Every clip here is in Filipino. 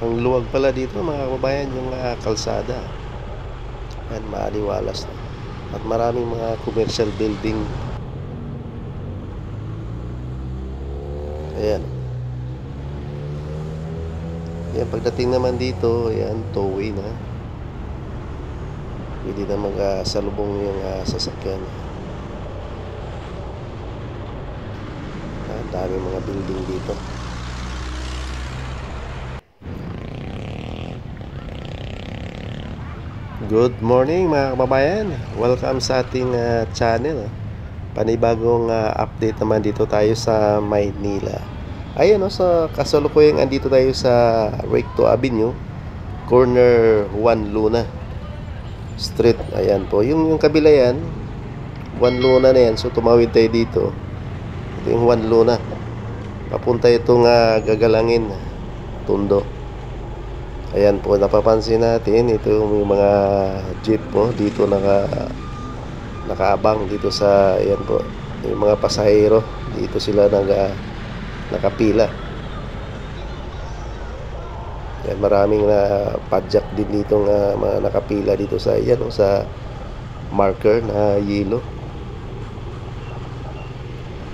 Ang luwag pala dito mga kababayan, yung kalsada. Ayan, maaliwalas na. At maraming mga commercial building. Ayan. Ayan, pagdating naman dito, ayan, tollway na. Pwede na magsalubong yung sasakyan. Daming mga building dito. Good morning mga kababayan. Welcome sa ating channel. Panibagong update naman dito tayo sa Maynila. Ayan, sa kasalukuyang andito tayo sa Recto Avenue, corner 1 Luna Street. Ayan po, yung kabila yan, 1 Luna na yan. So tumawid tayo dito. Ito yung 1 Luna. Papunta itong Gagalangin, Tondo. Ayan po, napapansin natin ito yung mga jeep po dito nakaabang dito sa, ayan po, yung mga pasahero dito sila nakapila. Ayan, maraming padjak din dito mga nakapila dito sa, ayan, sa marker na yellow.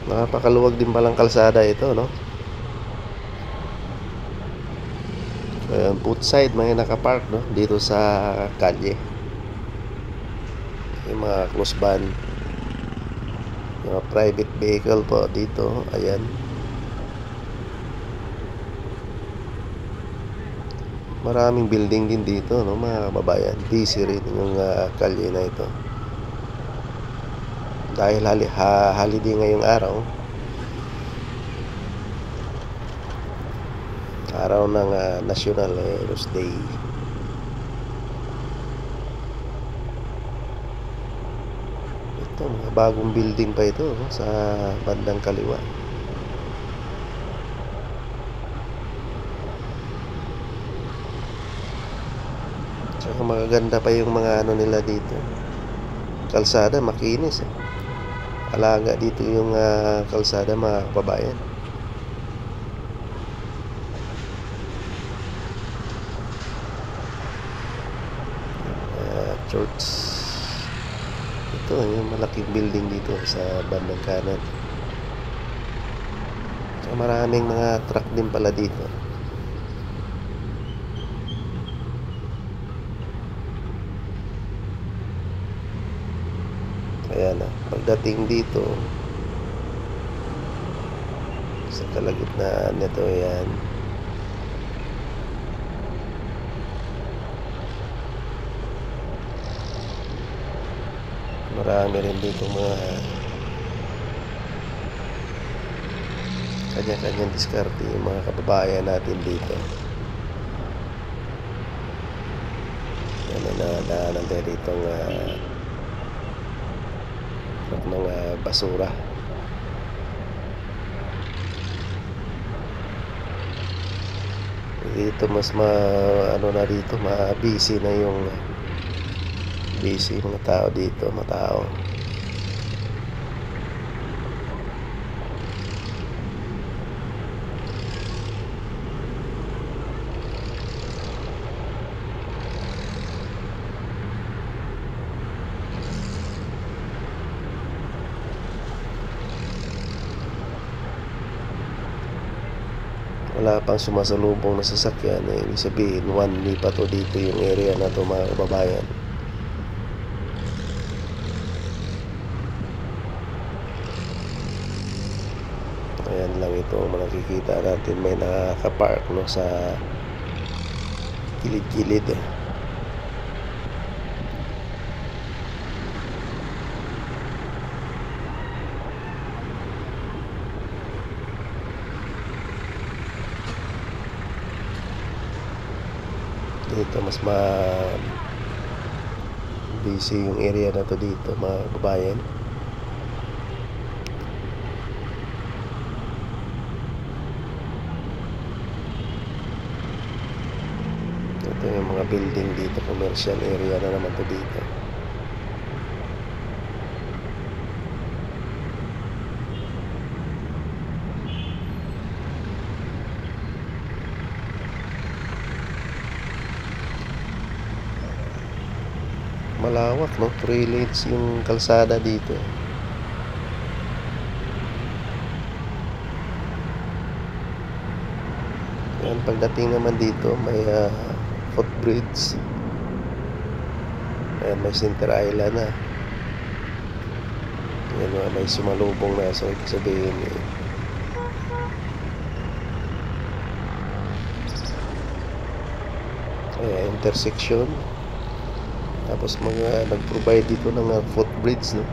Napakaluwag din palang kalsada ito, no? Both side may nakapark, no, dito sa kalye. Yung mga close van, yung mga private vehicle po dito. Ayan, maraming building din dito, no mga kababayan. Busy rin yung kalye na ito dahil holiday ngayong araw ng National Heroes Day. Ito, mga bagong building pa ito, no, sa bandang kaliwa. Tsaka magaganda pa yung mga nila dito. Kalsada makinis, alaga dito yung kalsada mga kababayan. Church. Ito yung malaking building dito sa bandang kanan. So, maraming mga truck din pala dito. Ayan, pagdating dito sa kalagitnaan nito, ayan, marami rin dito mga kanya-kanyang diskarte yung mga kababayan natin dito. Yan na nadaanan tayo dito ng basura. Dito mas dito busy na yung busy mga tao dito, matao. Wala pang sumasalubong na sasakyan, ibig sabihin 1 way pa to dito yung area na to mga kababayan. Ayan lang ito, makikita natin may nakapark, no, sa gilid-gilid. Dito mas busy yung area na to dito mga kababayan. Ito yung mga building dito, commercial area na naman to dito. malawak, no? 3 lanes yung kalsada dito. Yan, pagdating naman dito may footbridge. Ayan, may center island na. Yan, may sumalubong na, so ibig sabihin intersection. Tapos mga nag-provide dito ng footbridge, no?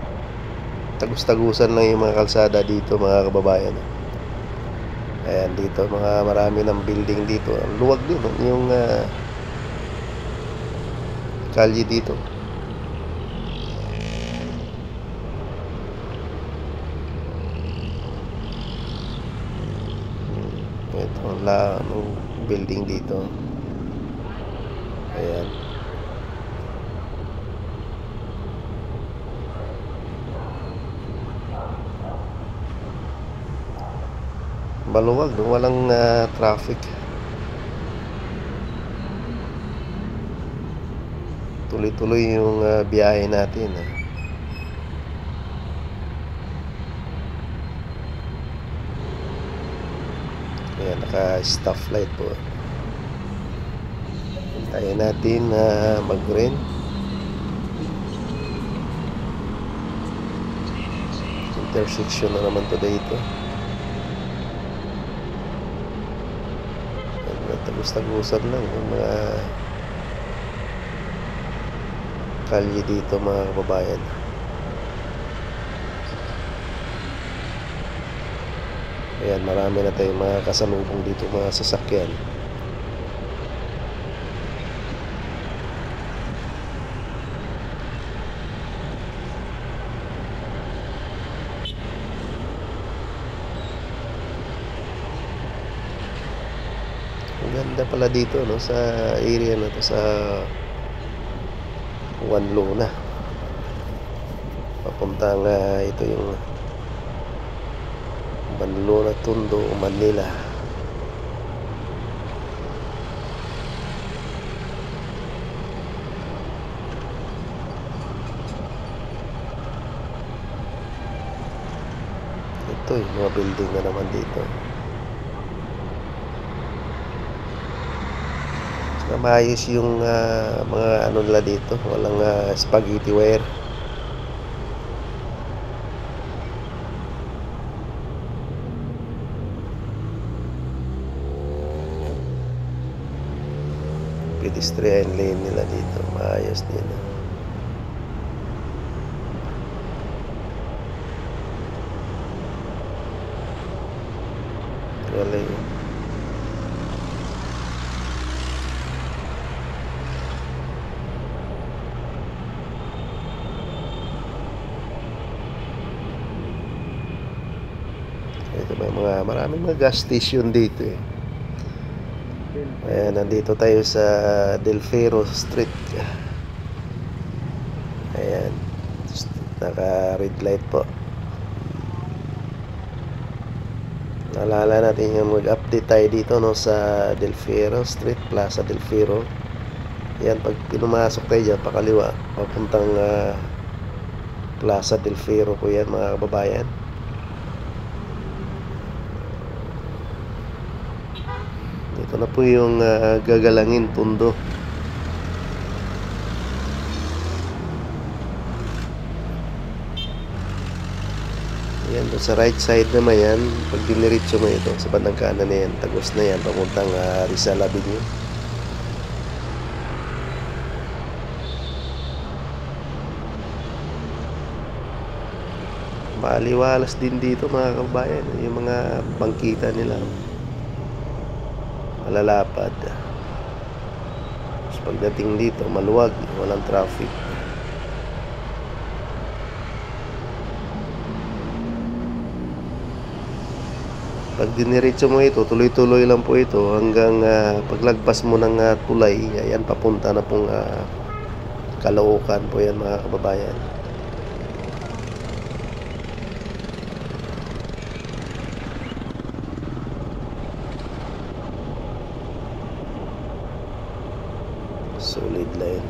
Tagus-tagusan lang yung mga kalsada dito, mga kababayan. Ayan, dito mga marami ng building dito. Ang luwag din, no? Yung kalye dito. Ito lang ng building dito. Ayan. Maluwag, no? Walang traffic. Tuloy-tuloy yung biyahe natin. Ayan, naka-stop light po. Hintayin natin mag-green. Intersection na naman to dito. Tagus-tagusan lang yung mga kalye dito, mga kababayan. Ayan, marami na tayong mga kasalubong dito, mga sasakyan. Ang ganda pala dito, no, sa area na to, sa Juan Luna. Papuntang ito yung Juan Luna, Tondo, Manila. Ito yung mga building na naman dito. Maayos yung mga ano nila dito, walang spaghetti wire. Pedestrian lane nila dito, maayos din. Galing. Ito may maraming mga gas station dito eh. Ayan, nandito tayo sa Del Fero Street. Ayan, naka red light po. Naalala natin yung mag-update tayo dito, no, sa Del Fero Street, Plaza Del Fero. Ayan, pag pinumasok tayo dyan, pakaliwa, papuntang Plaza Del Fero po yan, mga kababayan. Ito na po yung Gagalangin Tondo. Ayan, sa right side naman yan. Pag diniritso mo ito, sa bandang kanan na yan, tagos na yan, papuntang Rizal Avenue. Maaliwalas din dito, mga kabayan, yung mga bangkita nila. Malalapad. So, pagdating dito, maluwag, walang traffic. Pag diniretso mo ito, tuloy-tuloy lang po ito hanggang paglagpas mo ng tulay. Ayan, papunta na pong Caloocan po yan, mga kababayan. Solid line.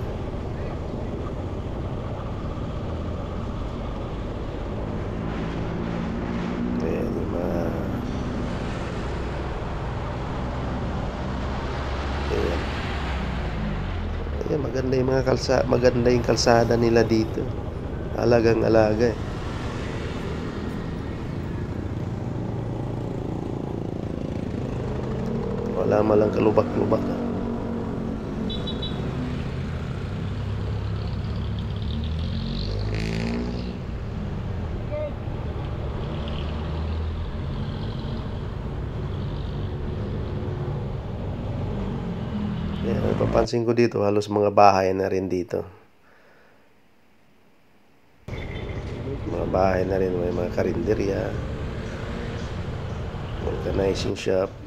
Yan, maganda yung mga maganda yung kalsada nila dito. Alagang alaga eh. Wala malang kalubak-lubak. Yan, napapansin ko dito, halos mga bahay na rin dito. Mga bahay na rin, may mga karinderya, vulcanizing shop.